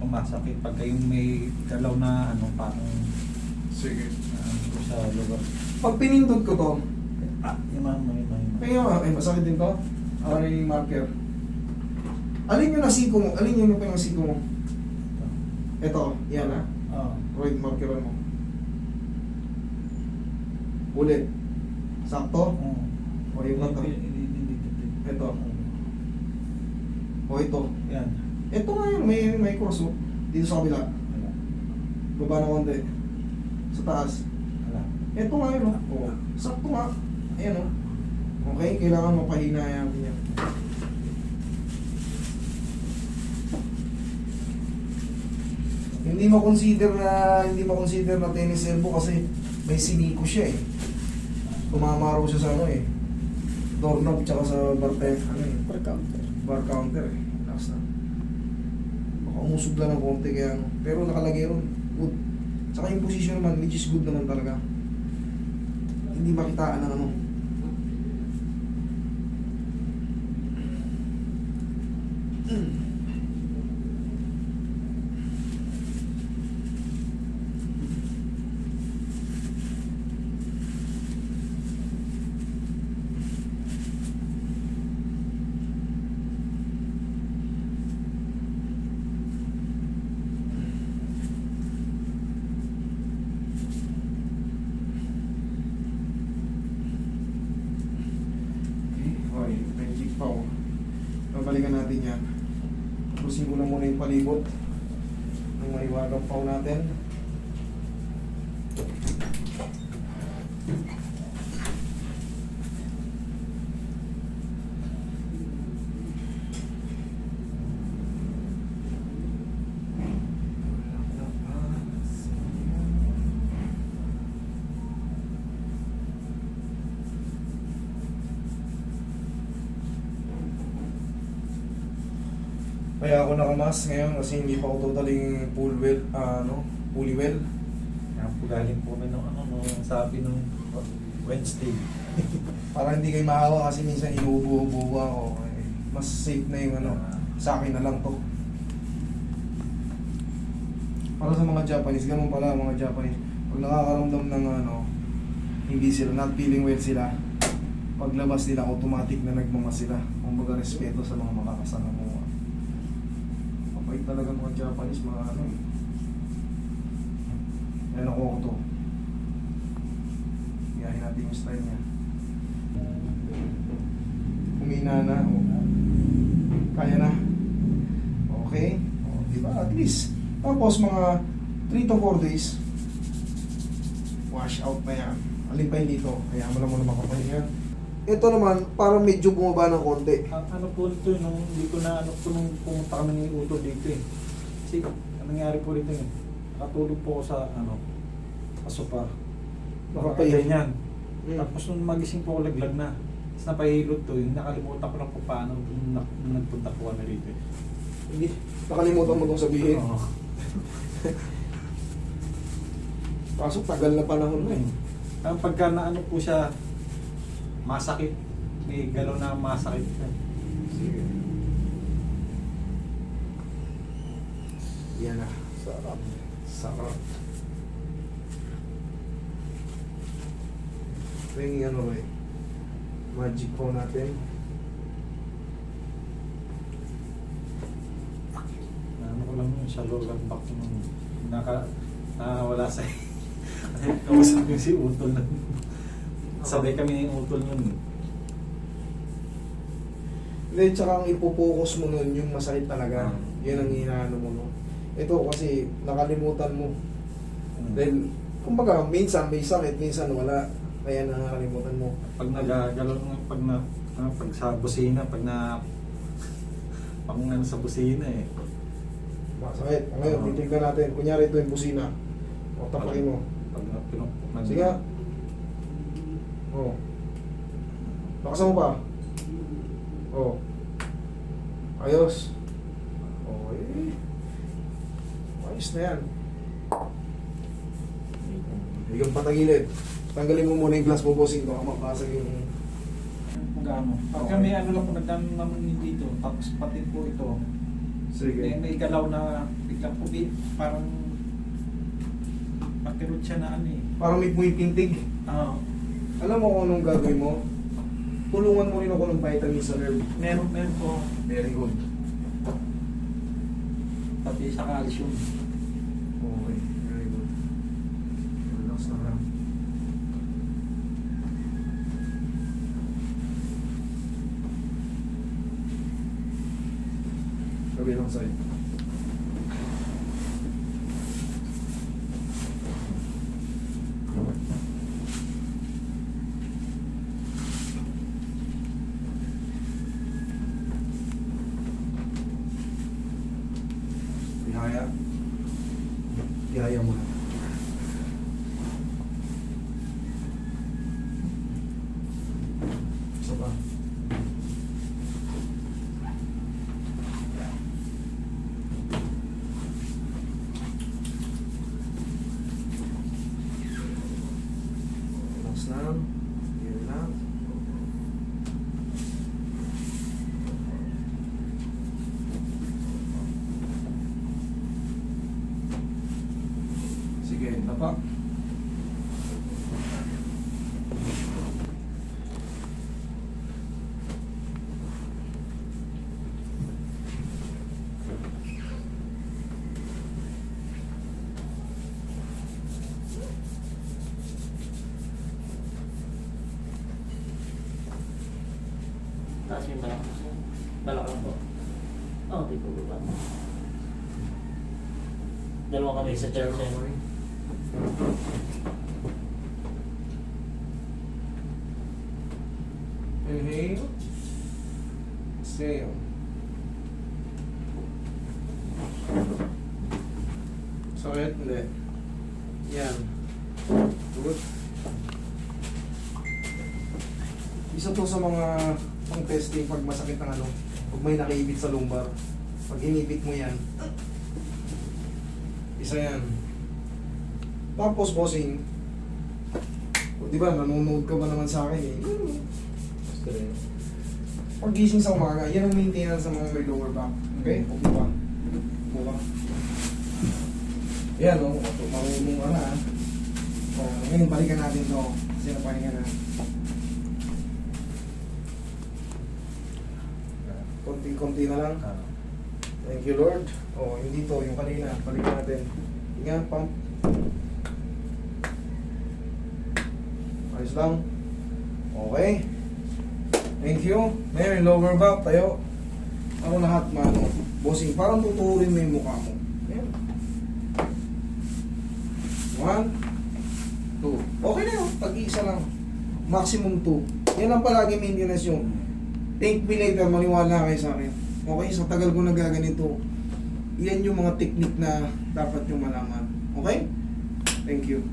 pumasakit pagka yung may galaw na ano parang Sige. sa lugar. Pag pinindot ko to, Yung mga. kaya masakit din to. Yung marker. Alin yung nasiko mo? Alin yung pinasiko mo? Ito, yan ha. Oo. Right markeran mo. Ulit. Sakto? O yung to. Ito. O ito. Yan. Ito nga yun, may cross oh. Dito sa kabila. Wala. Baba na konti. Sa taas. Wala. Ito nga yun oh. Oo. Sakto nga. Ayan oh. Okay, kailangan mapahina natin yan. Hindi ma-consider na tennis elbow kasi may siniko siya eh. Tumama raw siya sa ano eh. Doorknob tsaka sa bar counter eh. Lakas na. Baka umusog lang ng konti kaya ano. Pero nakalagay ron. Good. Tsaka yung position naman, which is good naman talaga. Hindi makitaan ng ano. Okay, magic pa oh. Babalikan natin yan. Pusin ko lang muna yung palibot ng maiwagang pao natin. Kaya ako nakamas ngayon kasi hindi pa ako totally fully well. Kaya po galing po nung sabi nung Wednesday. Para hindi kayo maawa kasi minsan inuubo-ubo ako. Eh, mas safe na yung sa akin na lang to. Para sa mga Japanese, ganun pala mga Japanese. Pag nakakaramdam ng hindi sila, not feeling well sila, paglabas nila, automatic na nagmama sila. Kumbaga respeto sa mga makakasama mo. Mabait talaga mga Japanese, mga yan ako to. Iyahin natin yung style niya. Humina na. Kaya na. Okay. Diba? At least. Tapos mga 3 to 4 days, wash out na yan. Alin pa yun dito. Kaya mo lang muna makapahinga. Ito naman, parang medyo bumaba ng konti. Ano po ito, nung hindi ko na nung pumunta kami ni Uto dito eh. Kasi ang nangyari po rito eh. Nakatulog po ako sa sopa. Nakapahinga. Ganyan. Tapos nung magising po ako laglag na. Tapos napahilot to, yung nakalimutan ko lang po paano nung nagpunta po kami rito eh. Hindi. Nakalimutan mo itong sabihin. Oo. Pasok, tagal na panahon na eh. Ang pagka na po siya, masakit. May galaw na masakit. Sige. Yan na. Sarap. Sarap. Ito yung magic po natin. Ano ko lang yun, sa lower back nung nakawala sa kausap yung si Utol na. Sabay kami ng Utol nun. Hindi, tsaka ang ipopokus mo nun, yung masakit talaga. Yan ang hinaano mo nun. Ito kasi nakalimutan mo. Dahil, kumbaga, minsan may sakit, minsan wala. Kaya nakalimutan mo. Pag nagagalaw pag sa busina, pag sa busina eh. Masakit. Ngayon, titignan natin. Kunyari ito yung busina. O, tapakin mo. Pag Sige. O. Lakasan mo pa. O. Ayos. Okay. Ayos na yan. Hindi kang patagilid. Tanggalin mo muna yung glass mo, bossing. Baka mapasag yung... Pag may lang po nagdami naman dito. Tapos pati po ito. Sige. May galaw na biglang pubi, parang makirot siya na ano eh. Parang may pumipintig. Oo. Alam mo kung anong gagawin mo? Tulungan mo rin ako ng vitamin sa nerve. Meron po. Very good. Pati sa calcium. Okay, very good. Relax na lang. Kabilang side. Bihaya. Bihaya mo na. Isa pa. Relax lang. Relax. Sige, tapa. Taas yung balakang siya. Balakang po. Oo, di po ba? Dalawa kami sa chair siya. Inhale. Exhale. Sakit? Hindi. Yan. Good. Isa to sa mga pang testing pag masakit ang ano, pag may nakaibit sa lumbar. Pag inibit mo yan, isa yan. Tapos bossing, o, di ba nanonood ka ba naman sa akin eh? Pag gising sa umaga, yan ang maintenance sa mga may lower back. Okay? Upo ka. Upo ka. Yan o, marunong ka na. O, ngayon balikan natin to. Kasi napahinga na. Konting-konti na lang. Ah. Thank you Lord. O, hindi to, yung kanina. Balikan natin. Hinga, pump. Ayos lang. Okay. Thank you. Ngayon, lower back, tayo. Ako lahat, mano. Bossing, parang tuturin mo yung mukha mo. Ayan. 1, 2. Okay na yun. Tag-iisa lang. Maximum 2. Yan ang palagi maintenance yung thank me later, maniwala kayo sa akin. Okay, sa tagal ko nagaganito, yan yung mga technique na dapat yung malaman. Okay? Thank you.